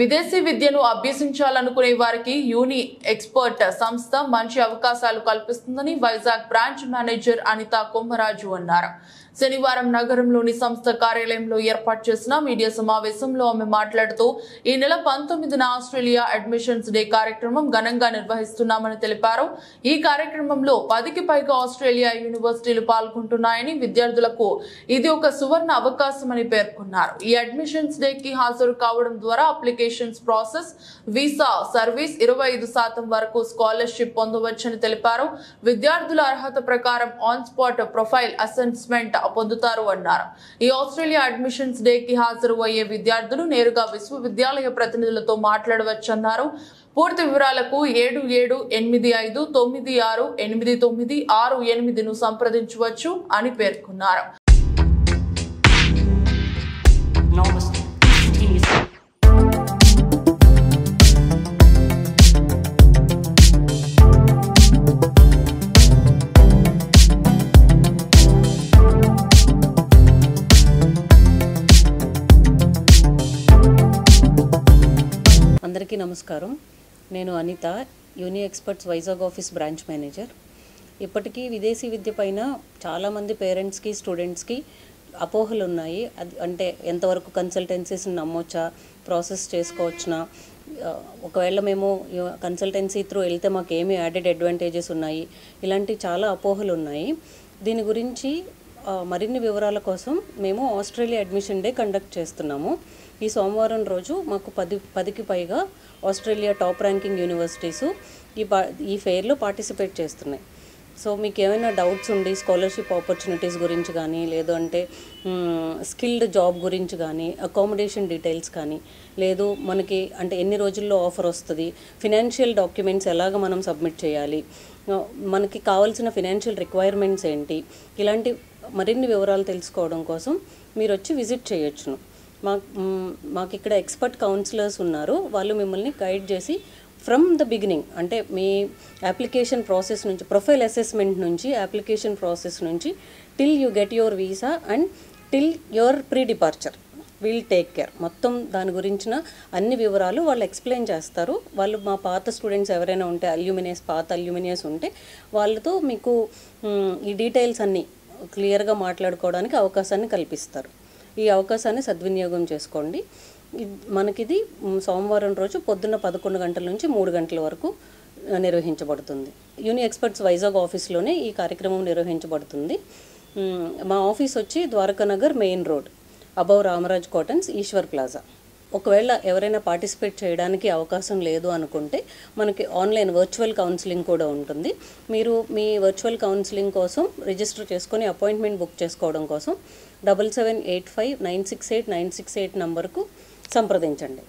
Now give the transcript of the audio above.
విదేశీ విద్యను అభ్యసించాలనుకునే వారికి యూని ఎక్స్పర్ట్ సంస్థ మంచి అవకాశాలు కల్పిస్తుందని వైజాగ్ బ్రాంచ్ మేనేజర్ అనిత కొమ్మరాజు అన్నారు. శనివారం నగరంలోని సంస్థ కార్యాలయంలో ఏర్పాటు చేసిన మీడియా సమావేశంలో ఆమె మాట్లాడుతూ ఈ నెల 19న ఆస్ట్రేలియా అడ్మిషన్స్ డే కార్యక్రమం ఘనంగా నిర్వహిస్తున్నామని తెలిపారు. ఈ కార్యక్రమంలో 10కి పైగా ఆస్ట్రేలియా యూనివర్సిటీలు పాల్గొంటున్నాయని, విద్యార్థులకు ఇది ఒక సువర్ణ అవకాశమని పేర్కొన్నారు. ఈ అడ్మిషన్స్ డే కి హాజరు కావడం ద్వారా అప్లికేషన్స్ ప్రాసెస్, వీసా సర్వీస్ 25% వరకు స్కాలర్షిప్ పొందవచ్చని తెలిపారు. విద్యార్థుల అర్హత ప్రకారం ఆన్ స్పాట్ ప్రొఫైల్ అసెస్మెంట్ పొందుతారు అన్నారు. ఈ ఆస్ట్రేలియా అడ్మిషన్స్ డే కి హాజరు అయ్యే విద్యార్థులు నేరుగా విశ్వవిద్యాలయ ప్రతినిధులతో మాట్లాడవచ్చన్నారు. పూర్తి వివరాలకు 7785968968ను సంప్రదించవచ్చు అని పేర్కొన్నారు. అందరికీ నమస్కారం. నేను Anitha, Uni Experts Vizag office branch manager. ఇప్పటికీ విదేశీ విద్య పైన చాలామంది పేరెంట్స్కి, స్టూడెంట్స్కి అపోహలు ఉన్నాయి. అది అంటే ఎంతవరకు కన్సల్టెన్సీస్ని నమ్మొచ్చా, ప్రాసెస్ చేసుకోవచ్చునా, ఒకవేళ మేము కన్సల్టెన్సీ త్రూ వెళ్తే మాకు ఏమి యాడెడ్ అడ్వాంటేజెస్ ఉన్నాయి, ఇలాంటి చాలా అపోహలు ఉన్నాయి. దీని గురించి మరిన్ని వివరాల కోసం మేము ఆస్ట్రేలియా అడ్మిషన్ డే కండక్ట్ చేస్తున్నాము. ఈ సోమవారం రోజు మాకు 10కి పైగా ఆస్ట్రేలియా టాప్ ర్యాంకింగ్ యూనివర్సిటీసు ఈ ఫెయిర్లో పార్టిసిపేట్ చేస్తున్నాయి. సో మీకు ఏమైనా డౌట్స్ ఉండి స్కాలర్షిప్ ఆపర్చునిటీస్ గురించి కానీ, లేదు అంటే స్కిల్డ్ జాబ్ గురించి కానీ, అకామిడేషన్ డీటెయిల్స్ కానీ, లేదు మనకి అంటే ఎన్ని రోజుల్లో ఆఫర్ వస్తుంది, ఫినాన్షియల్ డాక్యుమెంట్స్ ఎలాగ మనం సబ్మిట్ చేయాలి, మనకి కావాల్సిన ఫినాన్షియల్ రిక్వైర్మెంట్స్ ఏంటి, ఇలాంటి మరిన్ని వివరాలు తెలుసుకోవడం కోసం మీరు వచ్చి విజిట్ చేయొచ్చును. మాకు ఇక్కడ ఎక్స్పర్ట్ కౌన్సిలర్స్ ఉన్నారు. వాళ్ళు మిమ్మల్ని గైడ్ చేసి ఫ్రమ్ ద బిగినింగ్, అంటే మీ అప్లికేషన్ ప్రాసెస్ నుంచి, ప్రొఫైల్ అసెస్మెంట్ నుంచి, అప్లికేషన్ ప్రాసెస్ నుంచి till you get your visa and till your pre departure will take care. మొత్తం దాని గురించిన అన్ని వివరాలు వాళ్ళు ఎక్స్ప్లెయిన్ చేస్తారు. వాళ్ళు మా పాత స్టూడెంట్స్ ఎవరైనా ఉంటే, పాత అల్యూమినియస్ ఉంటే వాళ్ళతో మీకు ఈ డీటెయిల్స్ అన్నీ క్లియర్గా మాట్లాడుకోవడానికి అవకాశాన్ని కల్పిస్తారు. ఈ అవకాశాన్ని సద్వినియోగం చేసుకోండి. మనకిది సోమవారం రోజు పొద్దున్న 11 గంటల నుంచి 3 గంటల వరకు నిర్వహించబడుతుంది. యూని ఎక్స్పర్ట్స్ వైజాగ్ ఆఫీస్లోనే ఈ కార్యక్రమం నిర్వహించబడుతుంది. మా ఆఫీస్ వచ్చి Dwarakanagar main road, above Ramraj cottons, Eshwar plaza. ఒకవేళ ఎవరైనా పార్టిసిపేట్ చేయడానికి అవకాశం లేదు అనుకుంటే మనకి ఆన్లైన్ వర్చువల్ కౌన్సిలింగ్ కూడా ఉంటుంది. మీరు మీ వర్చువల్ కౌన్సిలింగ్ కోసం రిజిస్టర్ చేసుకొని అపాయింట్మెంట్ బుక్ చేసుకోవడం కోసం 7785968968 నంబర్కు సంప్రదించండి.